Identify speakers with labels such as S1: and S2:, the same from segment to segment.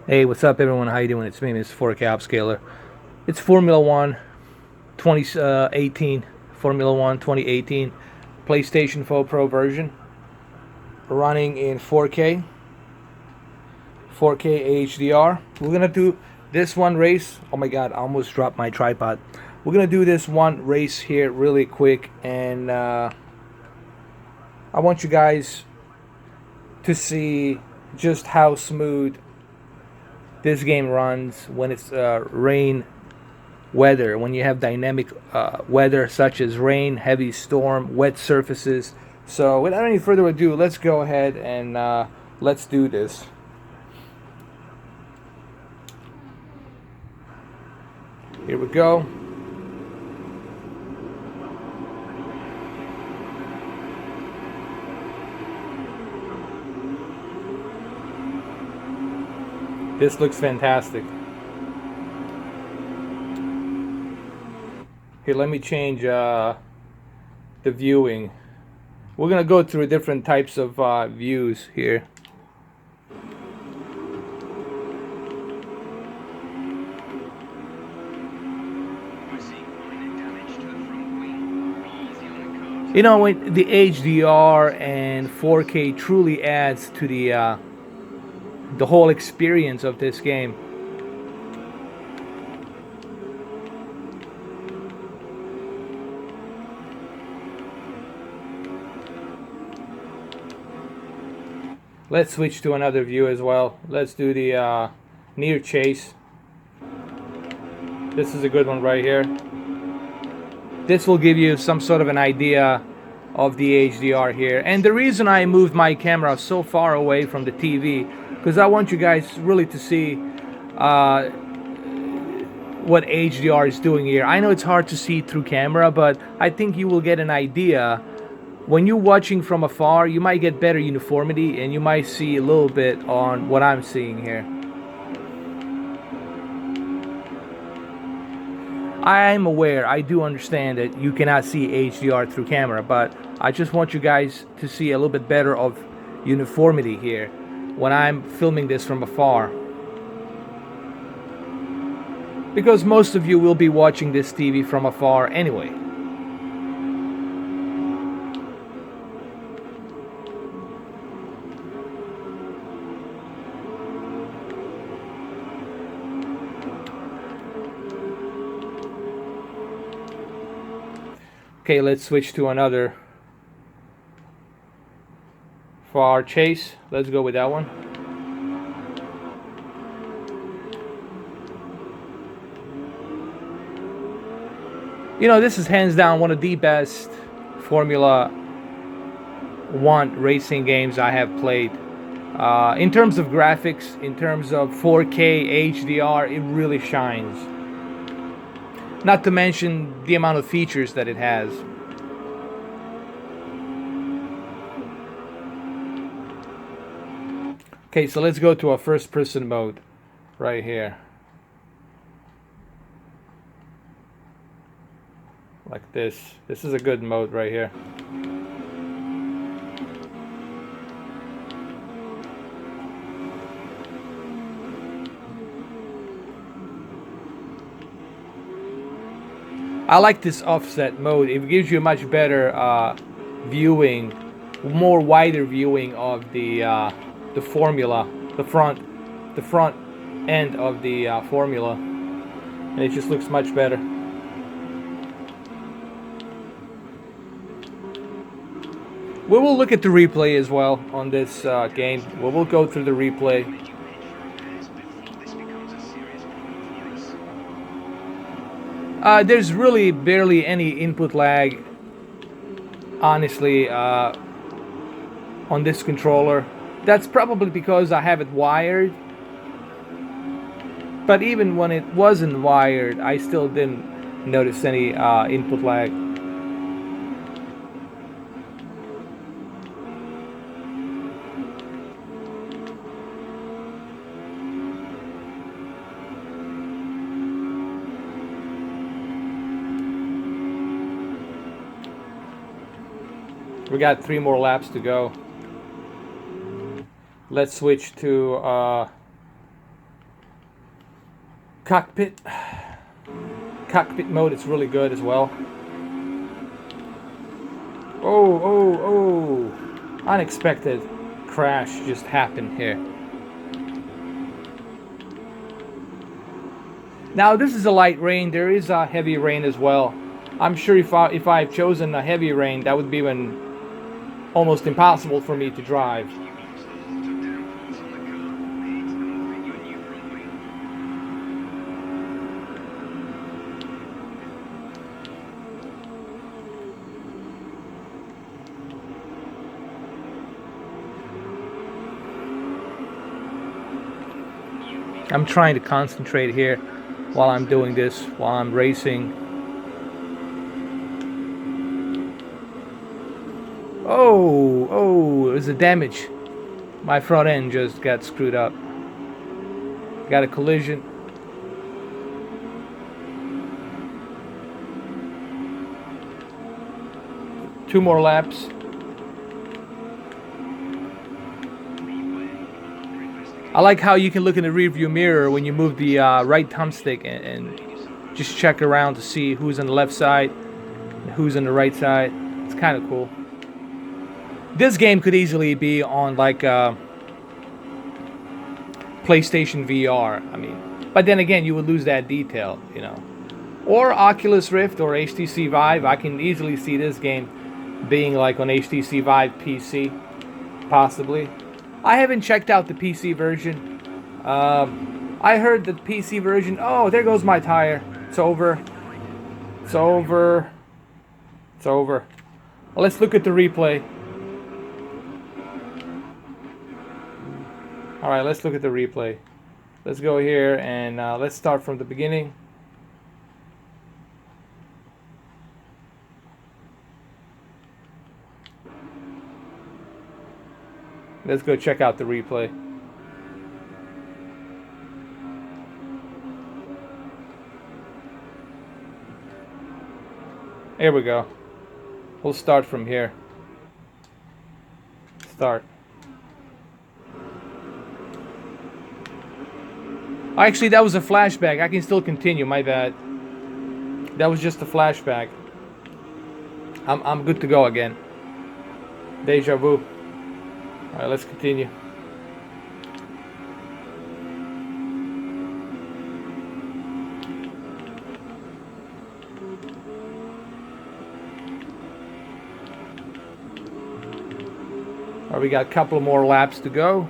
S1: Hey, what's up, everyone? How you doing? It's me, Mr. 4K Upscaler. It's Formula One 2018, Formula One 2018, PlayStation 4 Pro version, running in 4K, 4K HDR. We're gonna do this one race. Oh my God, I almost dropped my tripod. We're gonna do this one race here really quick, and I want you guys to see just how smooth this game runs when it's rain weather, when you have dynamic weather such as rain, heavy storm, wet surfaces. So without any further ado, let's go ahead and let's do this. Here we go. This looks fantastic. Here, let me change the viewing. We're gonna go through different types of views here. You know, when the HDR and 4K truly adds to the whole experience of this game. Let's switch to another view as well. Let's do the near chase. This is a good one right here. This will give you some sort of an idea of the HDR here. And the reason I moved my camera so far away from the TV, because I want you guys really to see what HDR is doing here. I know it's hard to see through camera, but I think you will get an idea. When you're watching from afar, you might get better uniformity and you might see a little bit on what I'm seeing here. I'm aware, I do understand that you cannot see HDR through camera, but I just want you guys to see a little bit better of uniformity here when I'm filming this from afar. Because most of you will be watching this TV from afar anyway. Okay, let's switch to another far chase. Let's go with that one. You know, this is hands down one of the best Formula One racing games I have played. In terms of graphics, in terms of 4K HDR, it really shines. Not to mention the amount of features that it has. Okay, so let's go to our first person mode right here. Like this. This is a good mode right here. I like this offset mode. It gives you a much better viewing, more wider viewing of the formula, the front end of the formula, and it just looks much better. We will look at the replay as well on this game. We will go through the replay. There's really barely any input lag, honestly, on this controller. That's probably because I have it wired. But even when it wasn't wired, I still didn't notice any input lag. We got 3 more laps to go. Let's switch to Cockpit mode is really good as well. Oh, unexpected crash just happened here. Now this is a light rain. There is a heavy rain as well. I'm sure if I've chosen a heavy rain, that would be almost impossible for me to drive. I'm trying to concentrate here while I'm doing this, while I'm racing. Oh, there's a damage. My front end just got screwed up. Got a collision. Two more laps. I like how you can look in the rearview mirror when you move the right thumbstick and just check around to see who's on the left side and who's on the right side. It's kind of cool. This game could easily be on like PlayStation VR. I mean, but then again, you would lose that detail, you know. Or Oculus Rift or HTC Vive. I can easily see this game being like on HTC Vive PC, possibly. I haven't checked out the PC version. I heard the PC version. Oh, there goes my tire. It's over. It's over. It's over. Well, let's look at the replay. Alright, let's look at the replay. Let's go here and let's start from the beginning. Let's go check out the replay. Here we go. We'll start from here. Start. Actually, that was a flashback. I can still continue. My bad. That was just a flashback. I'm good to go again. Deja vu. Alright, let's continue. Alright, we got a couple more laps to go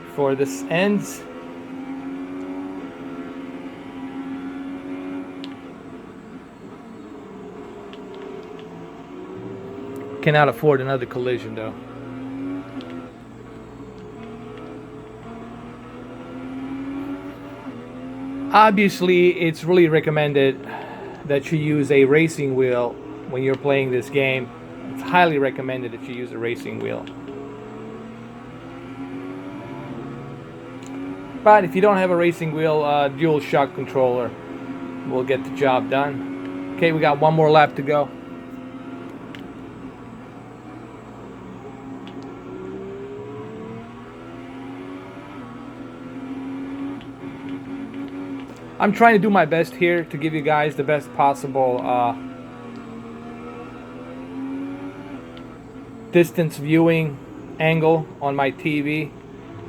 S1: before this ends. Cannot afford another collision though. Obviously, it's really recommended that you use a racing wheel when you're playing this game. It's highly recommended that you use a racing wheel. But if you don't have a racing wheel, dual shock controller will get the job done. Okay, we got one more lap to go. I'm trying to do my best here to give you guys the best possible distance viewing angle on my TV.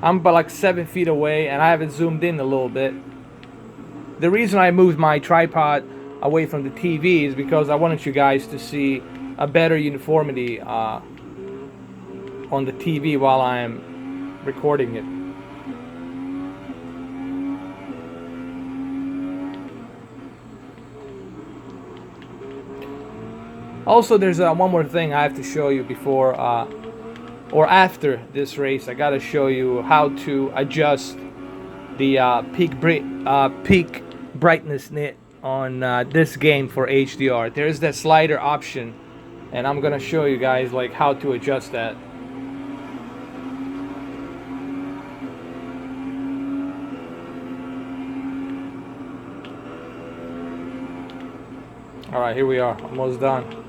S1: I'm about like 7 feet away and I have it zoomed in a little bit. The reason I moved my tripod away from the TV is because I wanted you guys to see a better uniformity on the TV while I'm recording it. Also, there's one more thing I have to show you before or after this race. I gotta show you how to adjust the peak brightness nit on this game for HDR. There's that slider option, and I'm gonna show you guys like how to adjust that. All right, here we are, almost done.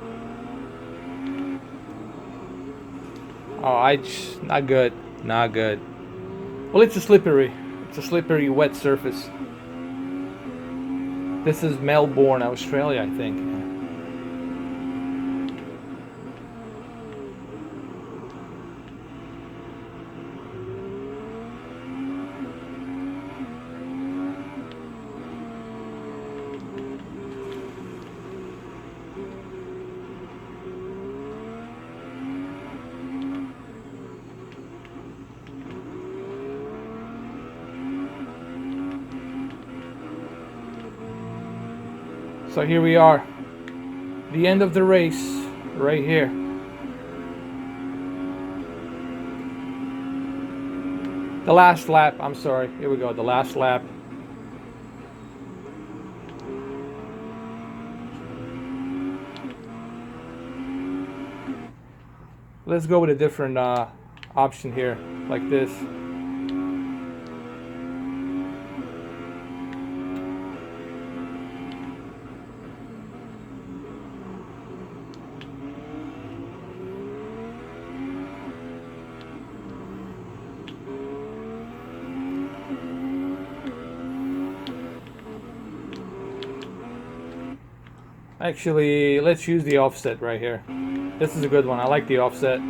S1: Oh, not good, not good. Well, it's a slippery wet surface. This is Melbourne, Australia, I think. So here we are, the end of the race, right here. The last lap, I'm sorry, here we go, the last lap. Let's go with a different option here, like this. Actually, let's use the offset right here. This is a good one. I like the offset.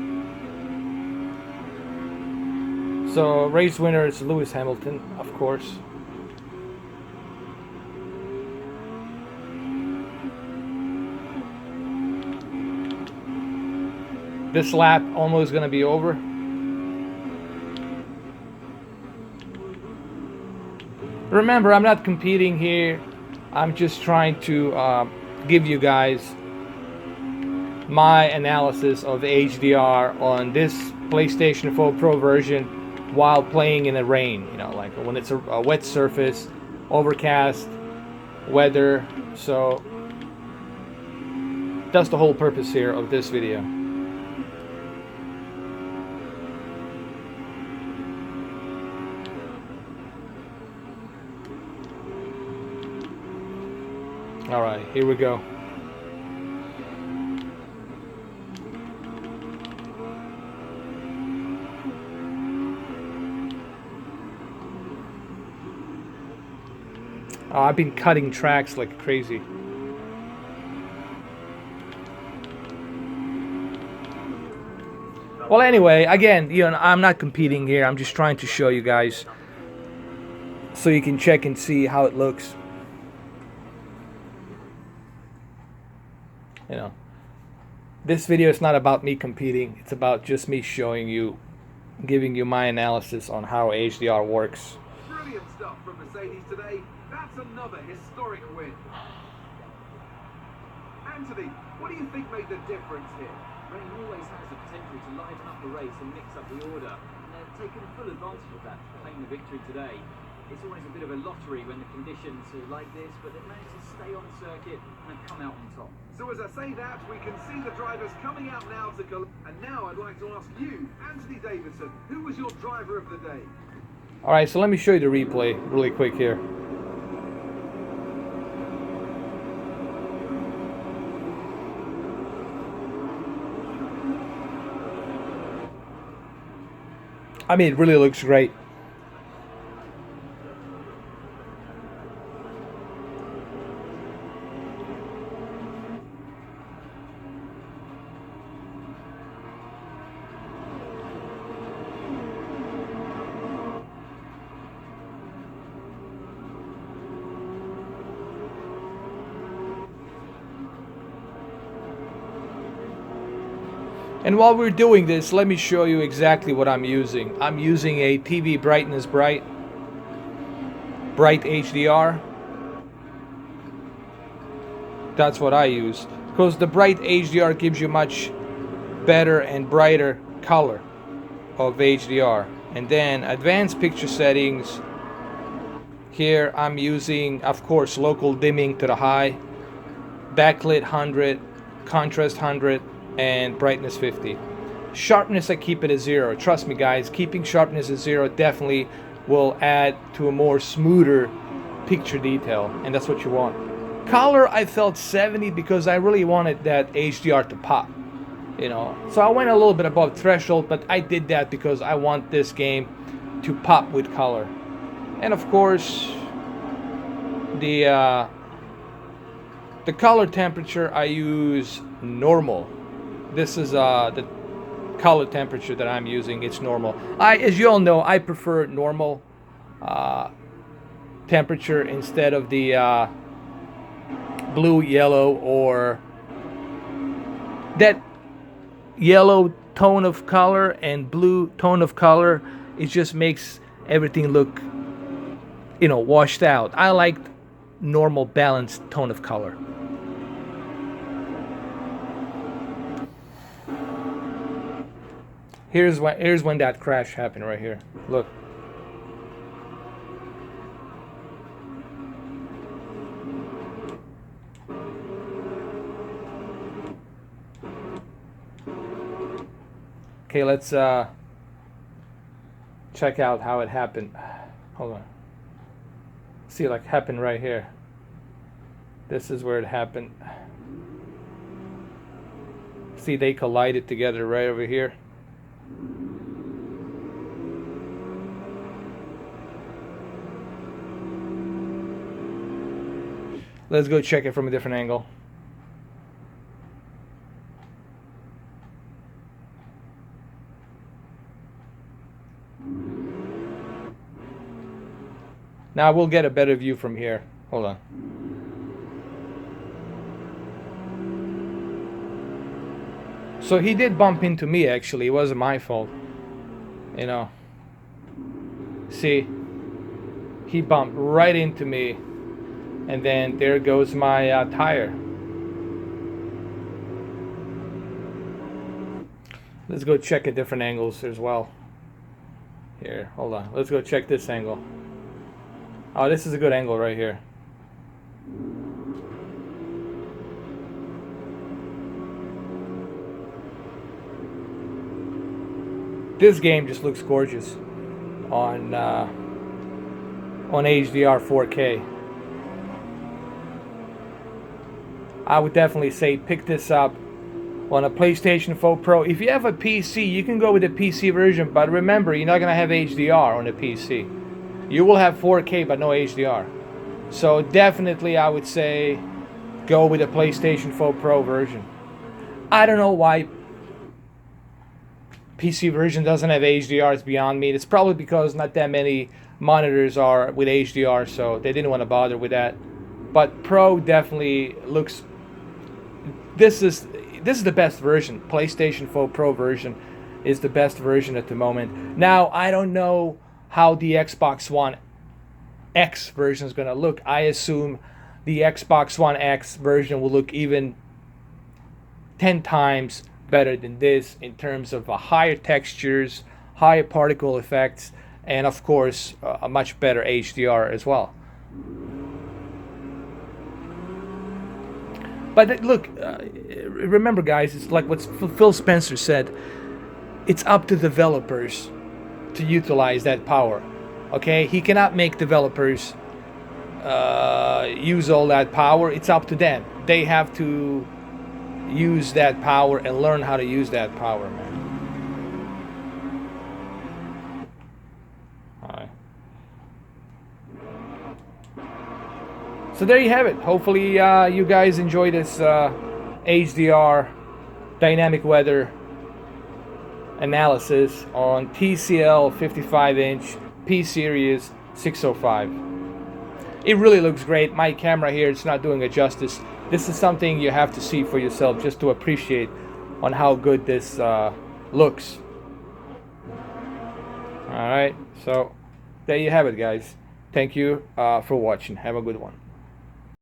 S1: So, race winner is Lewis Hamilton, of course. This lap almost gonna be over. Remember, I'm not competing here. I'm just trying to give you guys my analysis of HDR on this PlayStation 4 Pro version while playing in the rain, you know, like when it's a wet surface, overcast weather. So that's the whole purpose here of this video. All right, here we go. Oh, I've been cutting tracks like crazy. Well, anyway, again, you know, I'm not competing here. I'm just trying to show you guys so you can check and see how it looks. You know, this video is not about me competing. It's about just me showing you, giving you my analysis on how HDR works.
S2: Brilliant stuff from Mercedes today. That's another historic win. Anthony, what do you think made the difference here?
S3: Rain always has the potential to liven up the race and mix up the order, and they've taken full advantage of that, claiming the victory today. It's always a bit of a lottery when the conditions are like this, but they've managed to stay on the circuit and have come out on top.
S2: So as I say that, we can see the drivers coming out now to and now I'd like to ask you, Anthony Davidson, who was your driver of the day?
S1: Alright, so let me show you the replay really quick here. I mean, it really looks great. And while we're doing this, let me show you exactly what I'm using. I'm using a TV brightness bright HDR. That's what I use, because the bright HDR gives you much better and brighter color of HDR. And then advanced picture settings, here I'm using, of course, local dimming to the high, backlit 100, contrast 100, and brightness 50. Sharpness, I keep it at 0. Trust me guys, keeping sharpness at 0 definitely will add to a more smoother picture detail, and that's what you want. Color, I felt 70 because I really wanted that HDR to pop, you know. So I went a little bit above threshold, but I did that because I want this game to pop with color. And of course, the The color temperature, I use normal. This is the color temperature that I'm using. It's normal. As you all know, I prefer normal temperature instead of the blue, yellow, or that yellow tone of color and blue tone of color. It just makes everything look, you know, washed out. I like normal balanced tone of color. Here's when that crash happened right here. Look. Okay, let's check out how it happened. Hold on. See, like, happened right here. This is where it happened. See, they collided together right over here. Let's go check it from a different angle. Now we'll get a better view from here. Hold on. So he did bump into me, actually. It wasn't my fault. You know. See? He bumped right into me. And then there goes my tire. Let's go check at different angles as well. Here, hold on. Let's go check this angle. Oh, this is a good angle right here. This game just looks gorgeous on HDR 4K. I would definitely say pick this up on a PlayStation 4 Pro. If you have a PC, you can go with the PC version, but remember, you're not going to have HDR on the PC. You will have 4K, but no HDR. So definitely, I would say go with the PlayStation 4 Pro version. I don't know why PC version doesn't have HDR. It's beyond me. It's probably because not that many monitors are with HDR, so they didn't want to bother with that. But Pro definitely looks. This is the best version. PlayStation 4 Pro version is the best version at the moment. Now, I don't know how the Xbox One X version is going to look. I assume the Xbox One X version will look even 10 times better than this in terms of higher textures, higher particle effects, and of course a much better HDR as well. But look, remember guys, it's like what Phil Spencer said, it's up to developers to utilize that power. Okay, he cannot make developers use all that power. It's up to them. They have to use that power and learn how to use that power, man. Alright. So there you have it. Hopefully you guys enjoy this HDR dynamic weather analysis on TCL 55-inch P-Series 605. It really looks great. My camera here, it's not doing it justice. This is something you have to see for yourself just to appreciate on how good this looks. Alright, so there you have it, guys. Thank you for watching. Have a good one.